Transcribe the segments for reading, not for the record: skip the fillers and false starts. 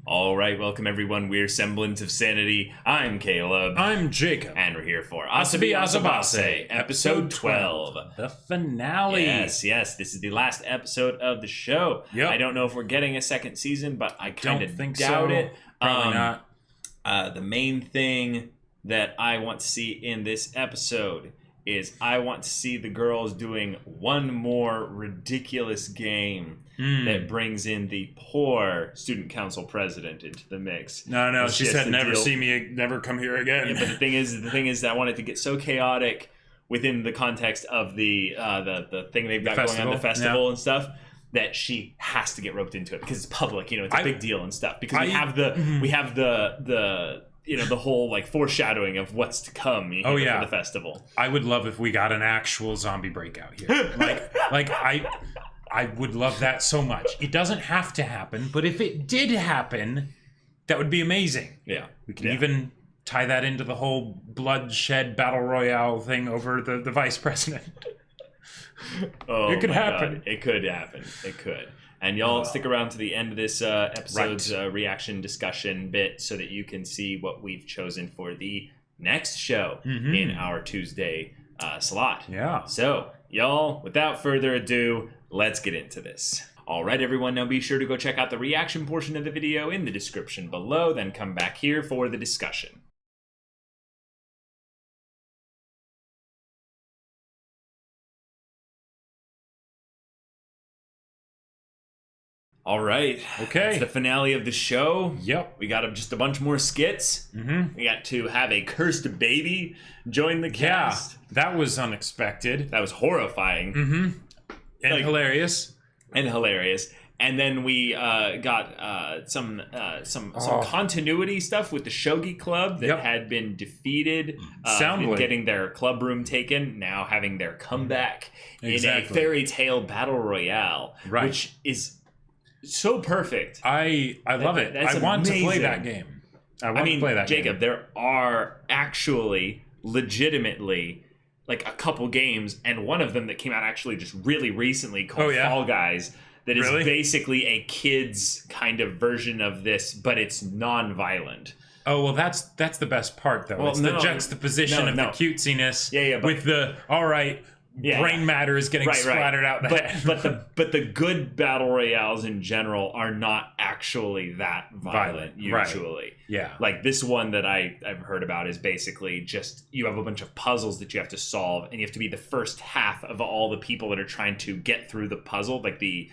All right, welcome everyone. We're Semblance of Sanity. I'm Caleb. I'm Jacob. And we're here for Asobi Asobase, episode 12. The finale. Yes, this is the last episode of the show. Yep. I don't know if we're getting a second season, but I kind of think doubt so. it. Probably not. The main thing that I want to see in this episode is I want to see the girls doing one more ridiculous game that brings in the poor student council president into the mix. No, she said never see me, never come here again. Yeah, but the thing is that I want it to get so chaotic within the context of the thing they've got going on, the festival and stuff, that she has to get roped into it because it's public, it's a big deal and stuff. Because we have the the whole like foreshadowing of what's to come for the festival. I would love if we got an actual zombie breakout here. I would love that so much. It doesn't have to happen, but if it did happen, that would be amazing. Yeah. We can even tie that into the whole bloodshed battle royale thing over the vice president. It could happen. God. It could happen. It could. And y'all stick around to the end of this episode's reaction discussion bit so that you can see what we've chosen for the next show in our Tuesday slot. Yeah. So, y'all, without further ado, let's get into this. All right, everyone, now be sure to go check out the reaction portion of the video in the description below, then come back here for the discussion. All right. Okay. It's the finale of the show. Yep. We got just a bunch more skits. We got to have a cursed baby join the cast. Yeah, that was unexpected. That was horrifying. And hilarious. And then we got some continuity stuff with the Shogi Club that had been defeated, Soundly. getting their club room taken, now having their comeback in a fairy tale battle royale, which is so perfect. I love it. I want to play that game. I want to play that game. Jacob, there are actually legitimately like a couple games, and one of them that came out actually just really recently called Fall Guys, that is basically a kid's kind of version of this, but it's non-violent. Oh, well, that's the best part, though. Well, it's the juxtaposition of the cutesiness with the, brain matter is getting splattered out the head. But the good battle royales in general are not actually that violent usually. Yeah. Like this one that I've heard about is basically just you have a bunch of puzzles that you have to solve, and you have to be the first half of all the people that are trying to get through the puzzle, like the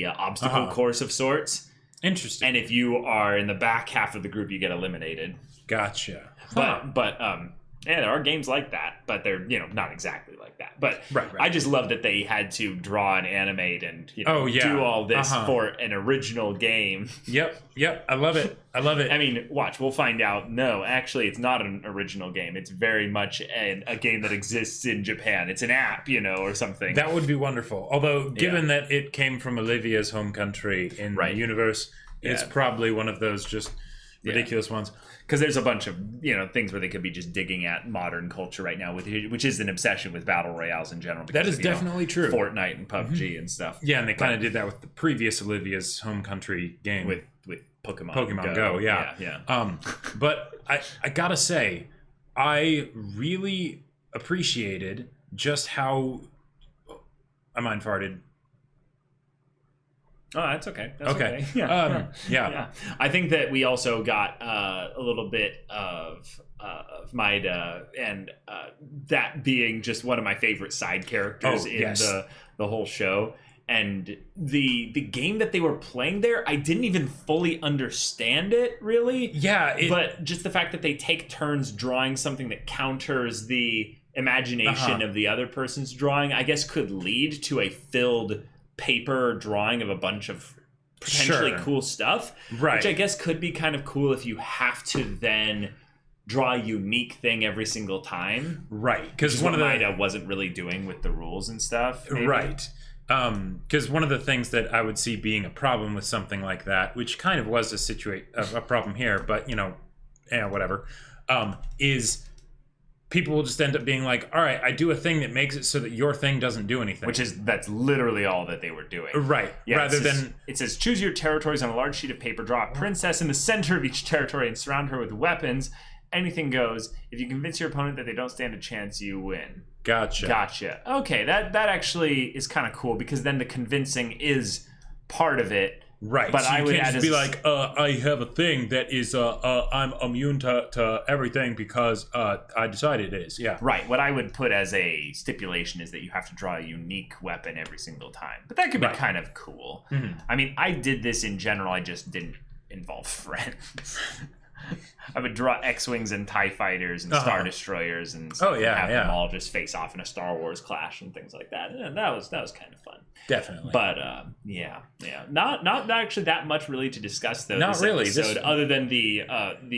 obstacle course of sorts. Interesting. And if you are in the back half of the group, you get eliminated. Gotcha. Yeah, there are games like that, but they're not exactly like that. But I just love that they had to draw and animate and do all this for an original game. Yep. I love it. I mean, watch. We'll find out. No, actually, it's not an original game. It's very much a game that exists in Japan. It's an app, or something. That would be wonderful. Although, given that it came from Olivia's home country in the universe, it's probably one of those just ridiculous ones. Because there's a bunch of things where they could be just digging at modern culture right now, which is an obsession with battle royales in general. That is definitely true. Fortnite and PUBG and stuff. Yeah, and they kind of did that with the previous Olivia's home country game with Pokemon Go. Yeah. But I gotta say, I really appreciated just how I mind farted. Oh, that's okay. That's okay. Yeah. I think that we also got a little bit of Maida, and that being just one of my favorite side characters in the whole show. And the game that they were playing there, I didn't even fully understand it, really. Yeah. But just the fact that they take turns drawing something that counters the imagination of the other person's drawing, I guess could lead to a filled paper drawing of a bunch of potentially cool stuff, which I guess could be kind of cool if you have to then draw a unique thing every single time, because one of Maida wasn't really doing with the rules and stuff, maybe. Because one of the things that I would see being a problem with something like that, which kind of was a problem here, but whatever, is people will just end up being like, all right, I do a thing that makes it so that your thing doesn't do anything. That's literally all that they were doing. Right. Yeah, Rather than... It says, choose your territories on a large sheet of paper. Draw a princess in the center of each territory and surround her with weapons. Anything goes. If you convince your opponent that they don't stand a chance, you win. Gotcha. Okay, that actually is kind of cool, because then the convincing is part of it. Right, but so I would can't just be like, I have a thing that is, I'm immune to everything because I decided it is. Yeah. Right. What I would put as a stipulation is that you have to draw a unique weapon every single time. But that could be kind of cool. Mm-hmm. I mean, I did this in general. I just didn't involve friends. I would draw X-Wings and TIE Fighters and Star Destroyers and stuff, and have them all just face off in a Star Wars clash and things like that. And that was kind of fun. Definitely. But yeah. Not actually that much really to discuss though. Not this really. episode, other than the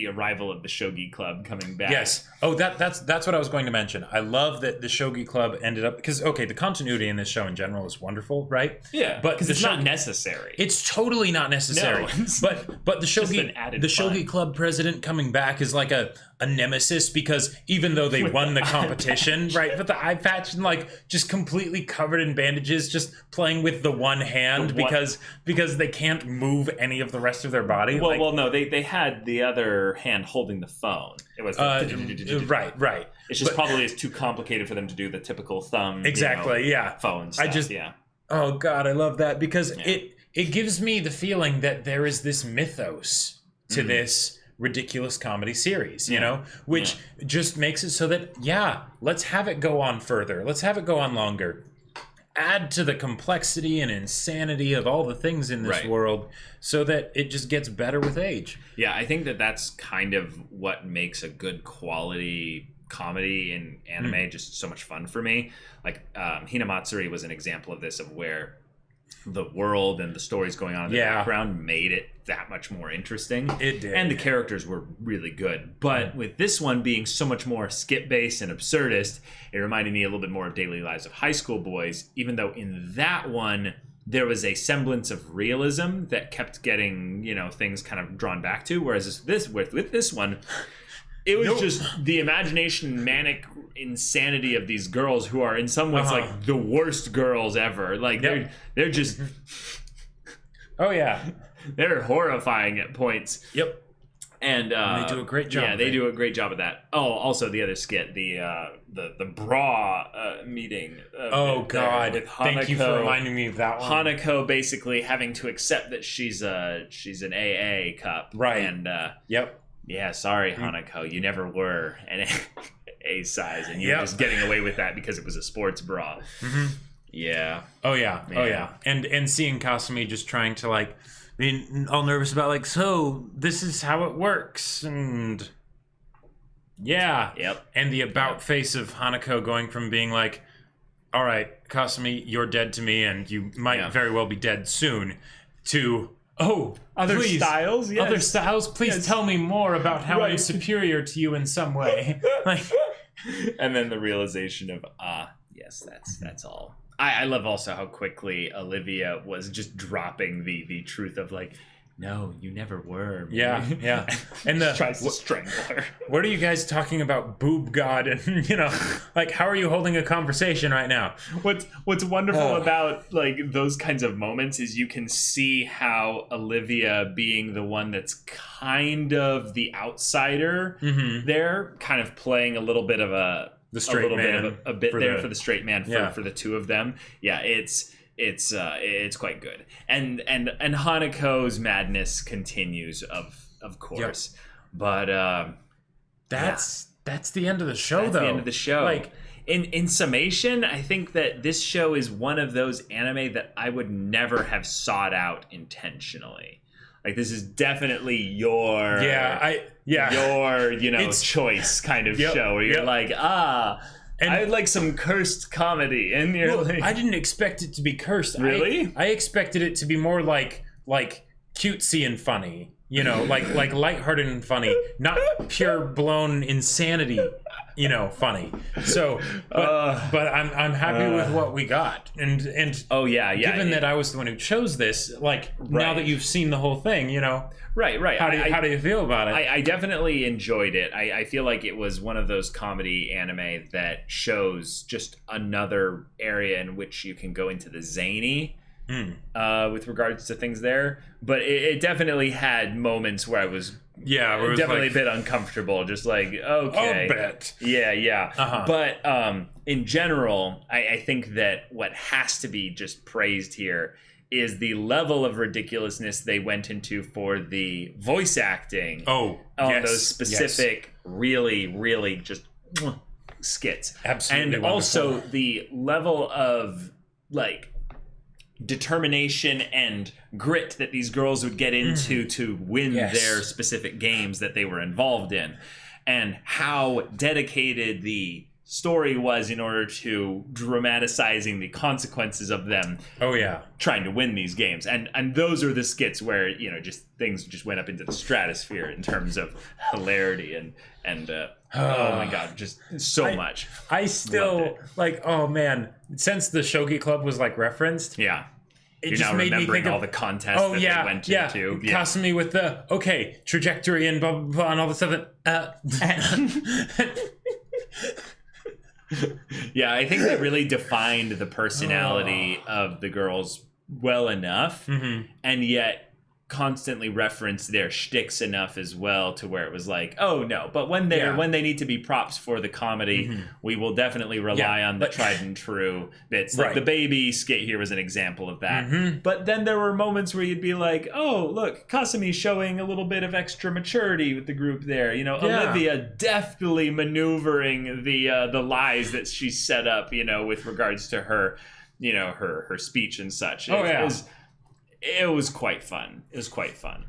arrival of the Shogi Club coming back. Yes. Oh, that's what I was going to mention. I love that the Shogi Club ended up, because the continuity in this show in general is wonderful, right? Yeah. But because it's not necessary. It's totally not necessary. No, but the Shogi Club president coming back is like a nemesis, because even though they won the competition, right, with the eye patch and like just completely covered in bandages, just playing with the one hand because they can't move any of the rest of their body. Well, no, they had the other hand holding the phone. It was right. It's just probably it's too complicated for them to do the typical thumb. Phone stuff. Oh God, I love that, because it gives me the feeling that there is this mythos to this ridiculous comedy series, which just makes it so that, let's have it go on further. Let's have it go on longer. Add to the complexity and insanity of all the things in this world so that it just gets better with age. Yeah, I think that's kind of what makes a good quality comedy in anime just so much fun for me. Like Hinamatsuri was an example of this, of where the world and the stories going on in the background made it that much more interesting. It did. And the characters were really good. But with this one being so much more skit-based and absurdist, it reminded me a little bit more of Daily Lives of High School Boys, even though in that one there was a semblance of realism that kept getting, things kind of drawn back to. Whereas with this one, it was just the imagination, manic insanity of these girls who are in some ways like the worst girls ever. Like they're just they're horrifying at points. Yep. And they do a great job. Yeah, they do a great job of that. Oh, also the other skit, the bra meeting. Oh God! With Hanako, thank you for reminding me of that one. Hanako basically having to accept that she's an AA cup, right? And yeah, sorry, Hanako, you never were an A size, and you're just getting away with that because it was a sports bra. Mm-hmm. Yeah. Oh yeah. And seeing Kasumi just trying to like being all nervous about like, so this is how it works, and and the about face of Hanako going from being like, all right, Kasumi, you're dead to me, and you might very well be dead soon, to other styles? Yes. Other styles? Please tell me more about how I'm superior to you in some way. Like, and then the realization of, yes, that's all. I love also how quickly Olivia was just dropping the truth of like, no, you never were. Man. Yeah. And tries to strangle her. What are you guys talking about, boob god? And like, how are you holding a conversation right now? What's wonderful about like those kinds of moments is you can see how Olivia, being the one that's kind of the outsider, they're kind of playing a little bit of a bit there for the straight man for the two of them. Yeah, it's quite good, and Hanako's madness continues, of course, but that's the end of the show. That's the end of the show. Like in summation, I think that this show is one of those anime that I would never have sought out intentionally. Like, this is definitely your choice kind of show where you're like, and I like some cursed comedy, and you're like, I didn't expect it to be cursed. Really? I expected it to be more like cutesy and funny, like lighthearted and funny, not pure blown insanity. funny. So, but I'm happy with what we got, and oh yeah, given that I was the one who chose this, like now that you've seen the whole thing, right. How do you feel about it? I definitely enjoyed it. I feel like it was one of those comedy anime that shows just another area in which you can go into the zany. With regards to things there, but it definitely had moments where I was definitely a bit uncomfortable, just like, okay, I'll bet. Yeah. But in general, I think that what has to be just praised here is the level of ridiculousness they went into for the voice acting on those specific really, really just skits. Absolutely and wonderful. Also the level of like determination and grit that these girls would get into to win their specific games that they were involved in, and how dedicated the story was in order to dramatizing the consequences of them trying to win these games. And those are the skits where just things just went up into the stratosphere in terms of hilarity and oh my god, just so much. I still since the Shogi Club was referenced, you're now made me think all of the contests that they went into. Kasumi with the trajectory and blah blah blah and all the stuff that I think they really defined the personality of the girls well enough, and yet constantly referenced their shticks enough as well to where it was like, oh no, but when they need to be props for the comedy, we will definitely rely on the tried and true bits. Like the baby skit here was an example of that. But then there were moments where you'd be like, oh look, Kasumi showing a little bit of extra maturity with the group there. Olivia deftly maneuvering the lies that she set up, with regards to her, her speech and such. It was quite fun.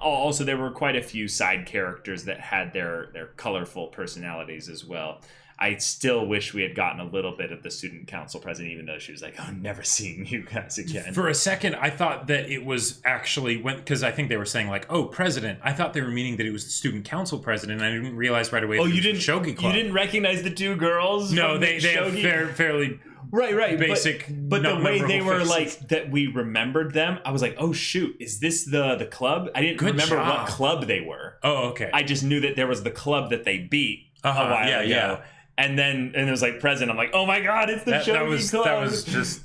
Also, there were quite a few side characters that had their colorful personalities as well. I still wish we had gotten a little bit of the student council president, even though she was like, "Oh, never seeing you guys again." For a second, I thought that it was actually because I think they were saying "Oh, president." I thought they were meaning that it was the student council president, and I didn't realize right away. Oh, you didn't Shogi Club. You didn't recognize the two girls? No, they have fairly. Right. Basic, but the way they were faces. that we remembered them, I was like, oh shoot, is this the club? I didn't remember what club they were. Oh, okay. I just knew that there was the club that they beat a while ago. Yeah. And it was like present. I'm like, oh my god, it's the Shogi Club.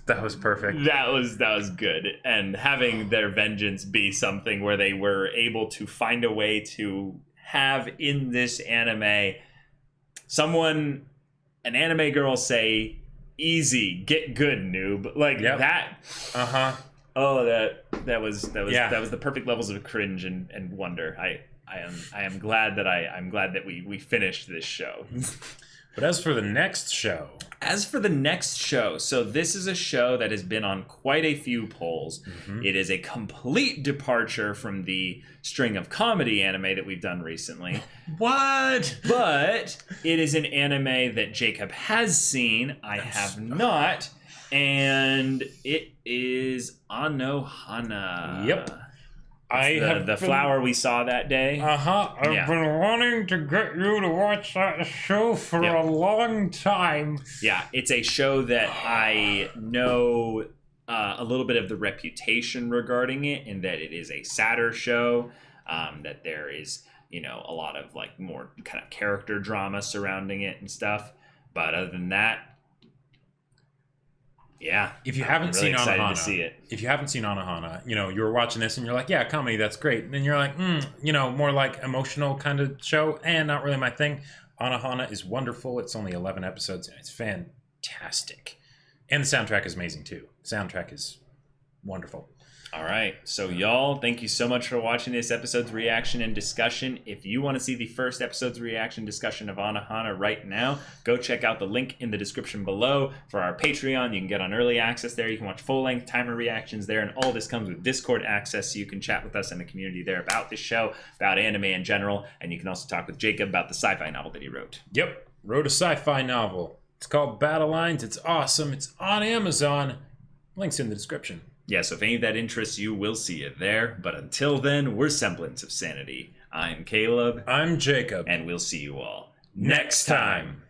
That was perfect. That was good. And having their vengeance be something where they were able to find a way to have in this anime an anime girl say, easy, get good, noob. That. Oh, that was the perfect levels of cringe and wonder. I am glad that we finished this show. But as for the next show, so this is a show that has been on quite a few polls. It is a complete departure from the string of comedy anime that we've done recently. What? But it is an anime that Jacob has seen. I have not. And it is Anohana. Yep. The flower we saw that day. I've been wanting to get you to watch that show for a long time. Yeah, it's a show that I know a little bit of the reputation regarding it, in that it is a sadder show, that there is, a lot of more kind of character drama surrounding it and stuff. But other than that, if you haven't seen Anohana, to see it. If you haven't seen Anohana, you were watching this and you're like, yeah, comedy, that's great. And then you're like, more like emotional kind of show, and not really my thing. Anohana is wonderful. It's only 11 episodes and it's fantastic. And the soundtrack is amazing too. The soundtrack is wonderful. All right. So y'all, thank you so much for watching this episode's reaction and discussion. If you want to see the first episode's reaction discussion of Anohana right now, go check out the link in the description below for our Patreon. You can get on early access there. You can watch full-length timer reactions there, and all this comes with Discord access, so you can chat with us in the community there about this show, about anime in general, and you can also talk with Jacob about the sci-fi novel that he wrote. Yep. Wrote a sci-fi novel. It's called Battle Lines. It's awesome. It's on Amazon. Link's in the description. Yeah, so if any of that interests you, we'll see you there. But until then, we're Semblance of Sanity. I'm Caleb. I'm Jacob. And we'll see you all next time.